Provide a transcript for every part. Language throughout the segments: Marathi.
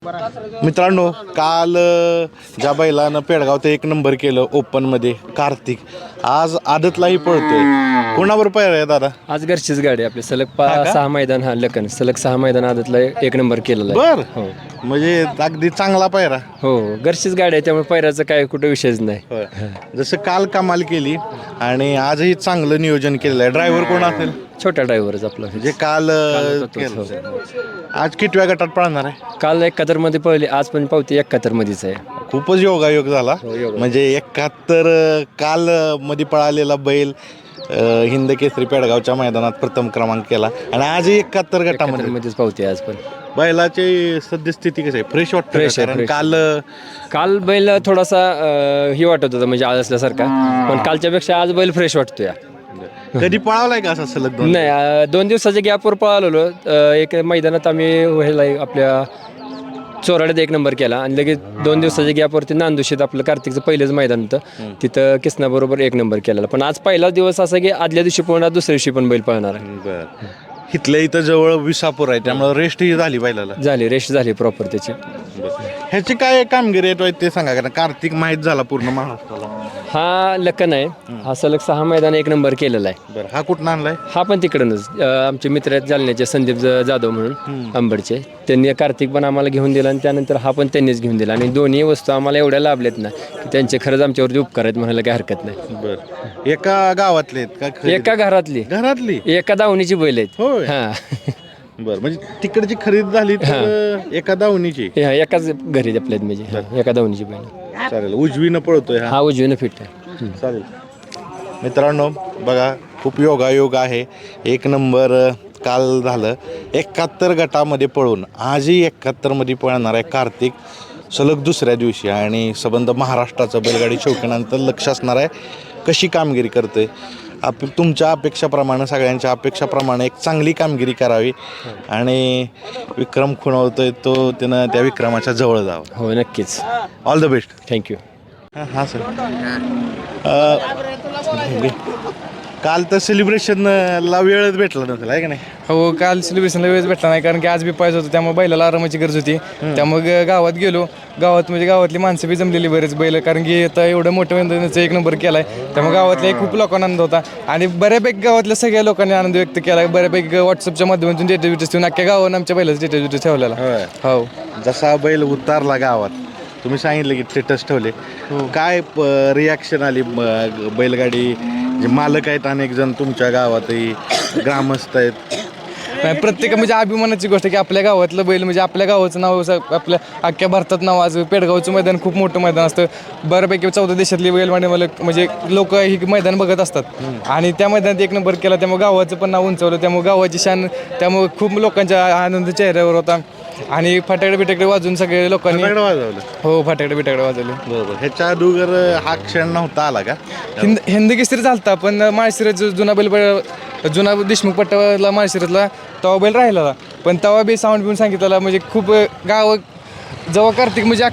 मित्रांनो, काल ज्या बैलानं पेडगाव ते 1 नंबर केलं ओपनमध्ये कार्तिक, आज आदतलाही पळतोय. कोणावर पायरा आहे दादा? आज घरचीच गाडी आपली सलग हा का? 6 मैदान लखन सलग 6 मैदान आदतला 1 नंबर केलेला आहे. बर हो म्हणजे अगदी चांगला पायरा. हो घरचीच गाडी आहे त्यामुळे पैराचं काय कुठं विषयच नाही. होय. जसं काल कमाल केली आणि आजही चांगलं नियोजन केलेलं आहे. ड्रायव्हर कोण असेल? छोटा ड्रायव्हरच आपला. जे काल हो. आज कितव्या गटात पळणार आहे? काल 71 मध्ये पळली, आज पण पावती 71 मध्येच आहे. खूपच योगायोग झाला. योगायोग. म्हणजे 71 काल मध्ये पळालेला बैल हिंद केसरी पेडगावच्या मैदानात प्रथम क्रमांक केला आणि आजही 71 गटामध्ये मध्येच पावती आज पण. बैलाची सद्यस्थिती कशी आहे? फ्रेश वाटतं? फ्रेश आहे, कारण फ्रेश. काल बैल थोडासा ही वाटत होता म्हणजे आळसल्यासारखा, पण कालच्यापेक्षा आज बैल फ्रेश वाटतोय. कधी पळावलाय का असा सलग दोन? नाही 2 दिवसाच्या गॅपवर पळालो. एक मैदानात आम्ही व्हायला आपल्या चोराड्यात 1 नंबर केला आणि लगेच 2 दिवसाच्या गॅपवरती नांदुशीत आपलं कार्तिकचं पहिलेच मैदान होतं, तिथं किसनाबरोबर 1 नंबर केलेला. पण आज पहिला दिवस असा की आदल्या दिवशी पळणार, दुसऱ्या दिवशी पण बैल पळणार आहे. बरं. इथल्या इथं जवळ विसापूर आहे त्यामुळे रेस्टही झाली बैलाला. झाली रेस्ट झाली प्रॉपर त्याची. ह्याची काय कामगिरी आहे ते सांगा, कारण कार्तिक माहीत झाला पूर्ण महाराष्ट्राला. हा लखन आहे, हा सलग 6 मैदान 1 नंबर केलेला आहे. बरं, हा कुठं आणलाय? हा पण तिकडूनच आमचे मित्र आहेत जालन्याचे संदीप जाधव म्हणून अंबडचे, त्यांनी कार्तिक पण आम्हाला घेऊन दिला आणि त्यानंतर हा पण त्यांनीच घेऊन दिला आणि दोन्ही वस्तू आम्हाला एवढ्या लाभल्यात ना की त्यांचे खरंच आमच्यावरती उपकार आहेत म्हणायला काही हरकत नाही. बरं, एका गावातले आहेत का? एका घरातली एका दावणीची बैल आहेत. होय. हा बरं, म्हणजे तिकडची खरेदी झाली तर एका दावणीची. एकाच घरी आपल्यात म्हणजे एका दावणीची बैल. चालेल, उजवीनं पळतोय हा उजवीनं फिट आहे. चालेल. मित्रांनो बघा, खूप योगायोग आहे. 1 नंबर काल झालं 71 गटामध्ये पळून आजही 71 मध्ये पळणार आहे कार्तिक सलग दुसऱ्या दिवशी आणि संबंध महाराष्ट्राचं बैलगाडी शौकीनांचं लक्ष असणार आहे कशी कामगिरी करते. तुमच्या अपेक्षाप्रमाणे, सगळ्यांच्या अपेक्षाप्रमाणे एक चांगली कामगिरी करावी आणि विक्रम खुणवतोय तो त्यानं त्या विक्रमाच्या जवळ जावं. हो नक्कीच. All the best. थँक्यू. हां सर. काल तर सेलिब्रेशनला वेळच भेटला नसेल आहे का नाही? हो, काल सेलिब्रेशनला वेळच भेटला नाही कारण की आज बी पाहिजे होतं, त्यामुळे बैलाला आरामाची गरज होती. त्यामुळे गावात गेलो. गावात म्हणजे गावातली माणसं बी जमलेली बरेच बैल, कारण की आता एवढं मोठं मैदानाचं 1 नंबर केला आहे, त्यामुळे गावातल्या खूप लोकांना आनंद होता आणि बऱ्यापैकी गावातल्या सगळ्या लोकांनी आनंद व्यक्त केला. बऱ्यापैकी व्हॉट्सअपच्या माध्यमातून स्टेटस ठेवून अख्ख्या गावानं आमच्या बैलाचा स्टेटस ठेवलेला. हो, जसा बैल उतारला गावात तुम्ही सांगितलं की स्टेटस ठेवले, काय रिॲक्शन आली? बैलगाडी जे मालक आहेत अनेक जण तुमच्या गावातही, ग्रामस्थ आहेत, प्रत्येक म्हणजे अभिमानाची गोष्ट की आपल्या गावातलं बैल म्हणजे आपल्या गावाचं नाव आपल्या अख्ख्या भारतात नाव. आज पेडगावचं मैदान खूप मोठं मैदान असतं, बऱ्यापैकी 14 देशातली बैलगाडी मालक म्हणजे लोक ही मैदान बघत असतात आणि त्या मैदानात 1 नंबर केला, त्यामुळे गावाचं पण नाव उंचावलं, त्यामुळे गावाची शान, त्यामुळे खूप लोकांच्या आनंद चेहऱ्यावर होता आणि फटाकडे बिटाकडे वाजून सगळे लोकांनी वाजवलं. हो, फटाकडे बिटाकडे वाजवले. बरोबर. ह्याच्या अगोदर हा क्षण नव्हता आला का? हिंद केसरी झालता, पण माळशिरस जुना देशमुख पट्ट्याला माळशिरसला तवा बैल राहिला, पण तवा बी साऊंड बिऊन सांगितलेला म्हणजे खूप गाव जेव्हा कार्तिक म्हणजे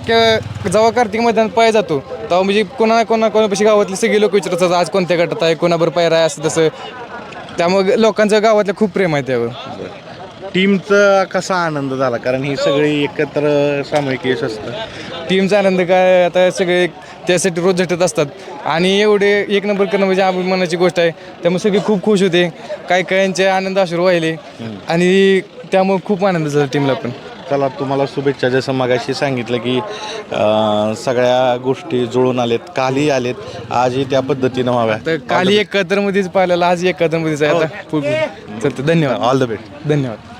जेव्हा कार्तिक मैदानात पाय जातो तेव्हा म्हणजे कोणापाशी गावातले सगळे लोक विचारतात आज कोणत्या गटात आहे, कोणाबरोबर पायरा आहे, असं तसं. त्यामुळे लोकांचं गावातलं खूप प्रेम आहे त्यावर. टीमचा कसा आनंद झाला? कारण ही सगळी एकत्र सामूहिक यश असतं. टीमचा आनंद काय, आता सगळे त्यासाठी रोज झटत असतात आणि एवढे 1 नंबर करणं म्हणजे अभिमानाची गोष्ट आहे, त्यामुळे सगळे खूप खुश होते. काहींचे आनंद अश्रू वाहिले आणि त्यामुळे खूप आनंद झाला टीमला पण. चला, तुम्हाला शुभेच्छा. जसं मगाशी सांगितलं की सगळ्या गोष्टी जुळून आलेत, कालही आलेत, आजही त्या पद्धतीनं व्हाव्या. तर काली 71 मध्येच पाहिलेला, आज 71 मध्येच आहे आता. चलतं, धन्यवाद. All the best. धन्यवाद.